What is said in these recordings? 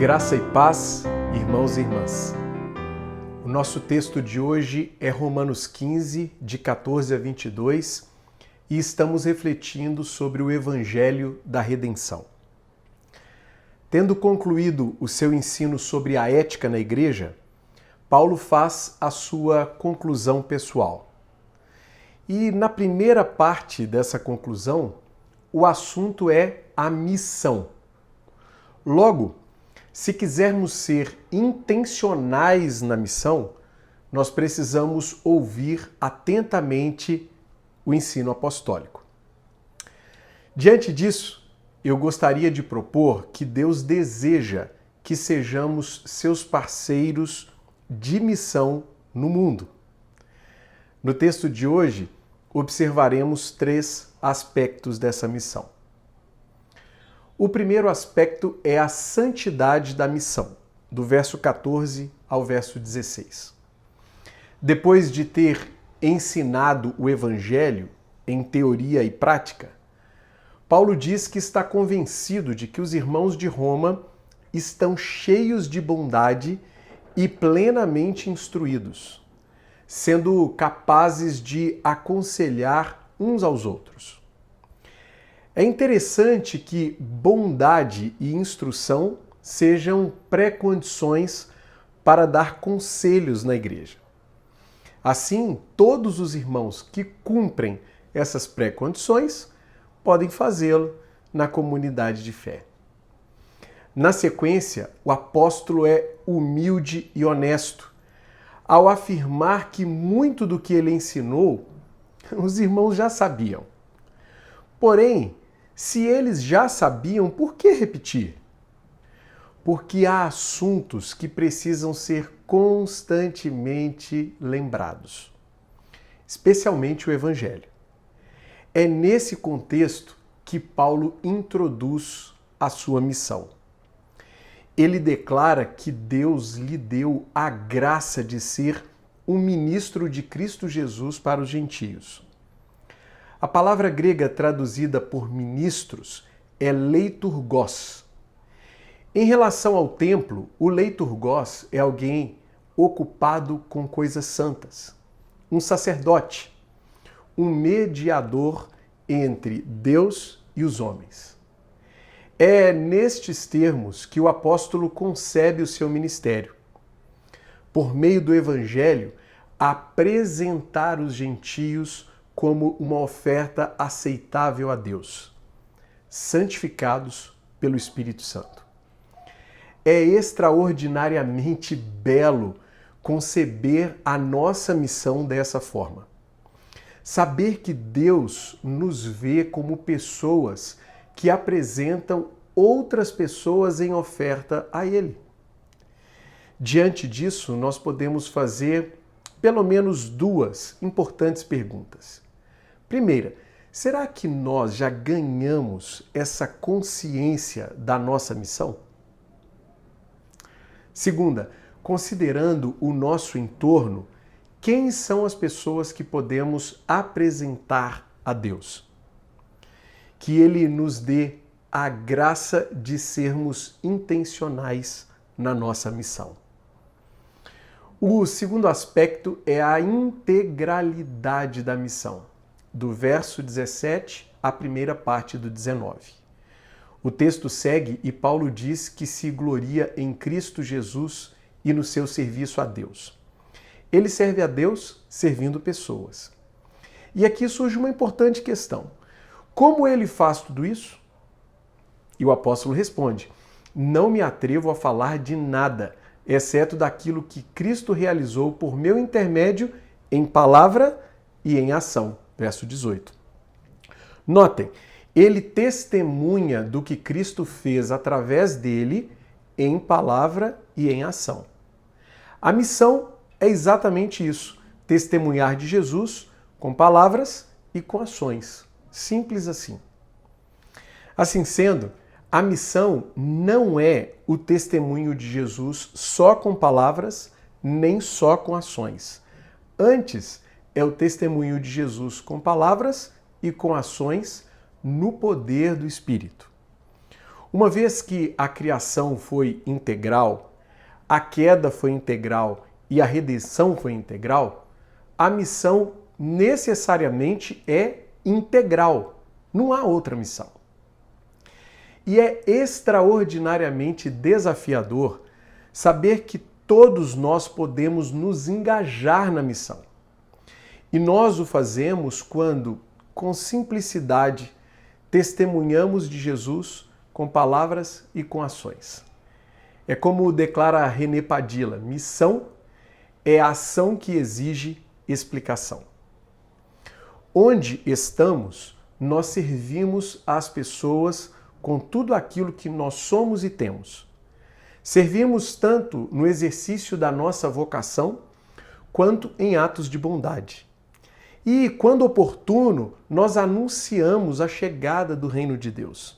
Graça e paz, irmãos e irmãs. O nosso texto de hoje é Romanos 15, de 14 a 22, e estamos refletindo sobre o Evangelho da Redenção. Tendo concluído o seu ensino sobre a ética na igreja, Paulo faz a sua conclusão pessoal. E na primeira parte dessa conclusão, o assunto é a missão. Logo, se quisermos ser intencionais na missão, nós precisamos ouvir atentamente o ensino apostólico. Diante disso, eu gostaria de propor que Deus deseja que sejamos seus parceiros de missão no mundo. No texto de hoje, observaremos 3 aspectos dessa missão. O primeiro aspecto é a santidade da missão, do verso 14 ao verso 16. Depois de ter ensinado o Evangelho em teoria e prática, Paulo diz que está convencido de que os irmãos de Roma estão cheios de bondade e plenamente instruídos, sendo capazes de aconselhar uns aos outros. É interessante que bondade e instrução sejam pré-condições para dar conselhos na igreja. Assim, todos os irmãos que cumprem essas pré-condições podem fazê-lo na comunidade de fé. Na sequência, o apóstolo é humilde e honesto ao afirmar que muito do que ele ensinou, os irmãos já sabiam. Porém, se eles já sabiam, por que repetir? Porque há assuntos que precisam ser constantemente lembrados, especialmente o Evangelho. É nesse contexto que Paulo introduz a sua missão. Ele declara que Deus lhe deu a graça de ser um ministro de Cristo Jesus para os gentios. A palavra grega traduzida por ministros é leiturgos. Em relação ao templo, o leiturgos é alguém ocupado com coisas santas, um sacerdote, um mediador entre Deus e os homens. É nestes termos que o apóstolo concebe o seu ministério. Por meio do Evangelho, apresentar os gentios como uma oferta aceitável a Deus, santificados pelo Espírito Santo. É extraordinariamente belo conceber a nossa missão dessa forma. Saber que Deus nos vê como pessoas que apresentam outras pessoas em oferta a Ele. Diante disso, nós podemos fazer pelo menos 2 importantes perguntas. Primeira, será que nós já ganhamos essa consciência da nossa missão? Segunda, considerando o nosso entorno, quem são as pessoas que podemos apresentar a Deus? Que Ele nos dê a graça de sermos intencionais na nossa missão. O segundo aspecto é a integralidade da missão, do verso 17 à primeira parte do 19. O texto segue e Paulo diz que se gloria em Cristo Jesus e no seu serviço a Deus. Ele serve a Deus servindo pessoas. E aqui surge uma importante questão. Como ele faz tudo isso? E o apóstolo responde: não me atrevo a falar de nada, exceto daquilo que Cristo realizou por meu intermédio em palavra e em ação. Verso 18. Notem, ele testemunha do que Cristo fez através dele em palavra e em ação. A missão é exatamente isso, testemunhar de Jesus com palavras e com ações. Simples assim. Assim sendo, a missão não é o testemunho de Jesus só com palavras, nem só com ações. Antes, é o testemunho de Jesus com palavras e com ações no poder do Espírito. Uma vez que a criação foi integral, a queda foi integral e a redenção foi integral, a missão necessariamente é integral. Não há outra missão. E é extraordinariamente desafiador saber que todos nós podemos nos engajar na missão. E nós o fazemos quando, com simplicidade, testemunhamos de Jesus com palavras e com ações. É como declara René Padilla: missão é a ação que exige explicação. Onde estamos, nós servimos às pessoas com tudo aquilo que nós somos e temos. Servimos tanto no exercício da nossa vocação, quanto em atos de bondade. E, quando oportuno, nós anunciamos a chegada do Reino de Deus,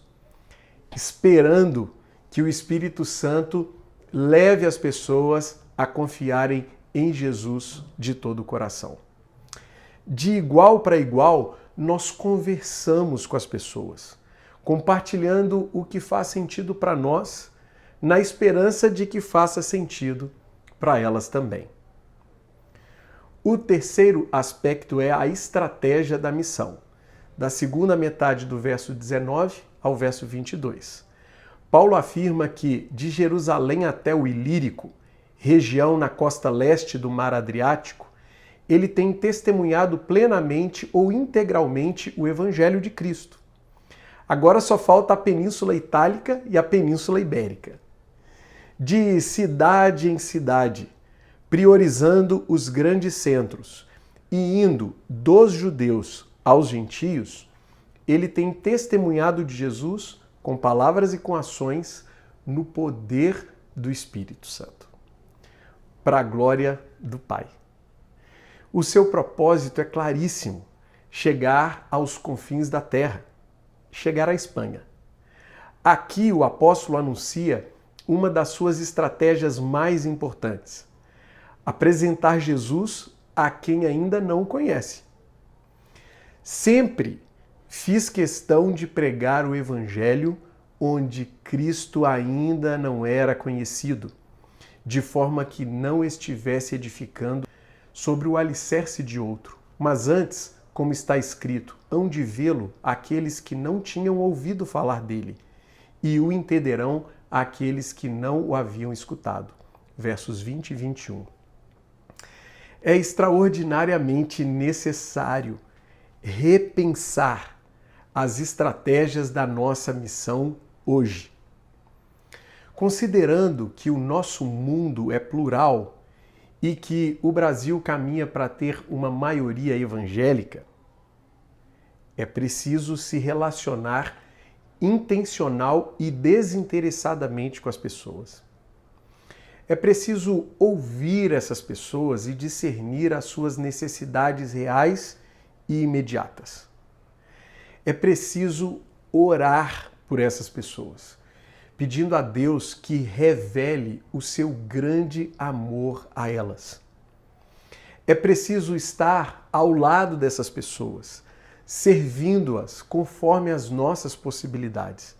esperando que o Espírito Santo leve as pessoas a confiarem em Jesus de todo o coração. De igual para igual, nós conversamos com as pessoas, compartilhando o que faz sentido para nós, na esperança de que faça sentido para elas também. O terceiro aspecto é a estratégia da missão, da segunda metade do verso 19 ao verso 22. Paulo afirma que de Jerusalém até o Ilírico, região na costa leste do Mar Adriático, ele tem testemunhado plenamente ou integralmente o Evangelho de Cristo. Agora só falta a Península Itálica e a Península Ibérica. De cidade em cidade, priorizando os grandes centros e indo dos judeus aos gentios, ele tem testemunhado de Jesus com palavras e com ações no poder do Espírito Santo, para a glória do Pai. O seu propósito é claríssimo: chegar aos confins da terra, chegar à Espanha. Aqui o apóstolo anuncia uma das suas estratégias mais importantes: apresentar Jesus a quem ainda não conhece. Sempre fiz questão de pregar o Evangelho onde Cristo ainda não era conhecido, de forma que não estivesse edificando sobre o alicerce de outro. Mas antes, como está escrito, hão de vê-lo aqueles que não tinham ouvido falar dele, e o entenderão aqueles que não o haviam escutado. Versos 20 e 21. É extraordinariamente necessário repensar as estratégias da nossa missão hoje. Considerando que o nosso mundo é plural e que o Brasil caminha para ter uma maioria evangélica, é preciso se relacionar intencional e desinteressadamente com as pessoas. É preciso ouvir essas pessoas e discernir as suas necessidades reais e imediatas. É preciso orar por essas pessoas, pedindo a Deus que revele o seu grande amor a elas. É preciso estar ao lado dessas pessoas, servindo-as conforme as nossas possibilidades.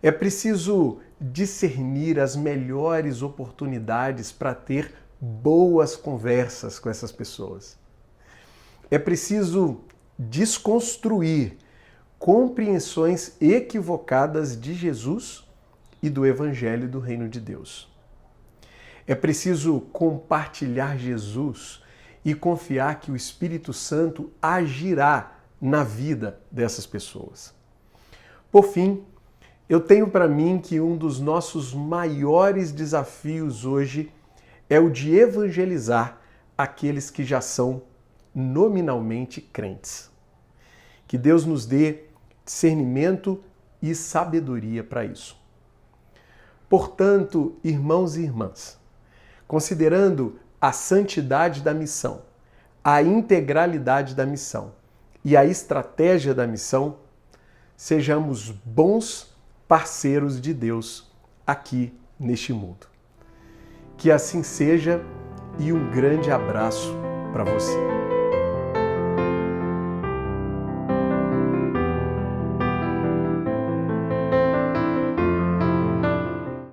É preciso discernir as melhores oportunidades para ter boas conversas com essas pessoas. É preciso desconstruir compreensões equivocadas de Jesus e do Evangelho do Reino de Deus. É preciso compartilhar Jesus e confiar que o Espírito Santo agirá na vida dessas pessoas. Por fim, eu tenho para mim que um dos nossos maiores desafios hoje é o de evangelizar aqueles que já são nominalmente crentes. Que Deus nos dê discernimento e sabedoria para isso. Portanto, irmãos e irmãs, considerando a santidade da missão, a integralidade da missão e a estratégia da missão, sejamos bons parceiros de Deus aqui neste mundo. Que assim seja e um grande abraço para você.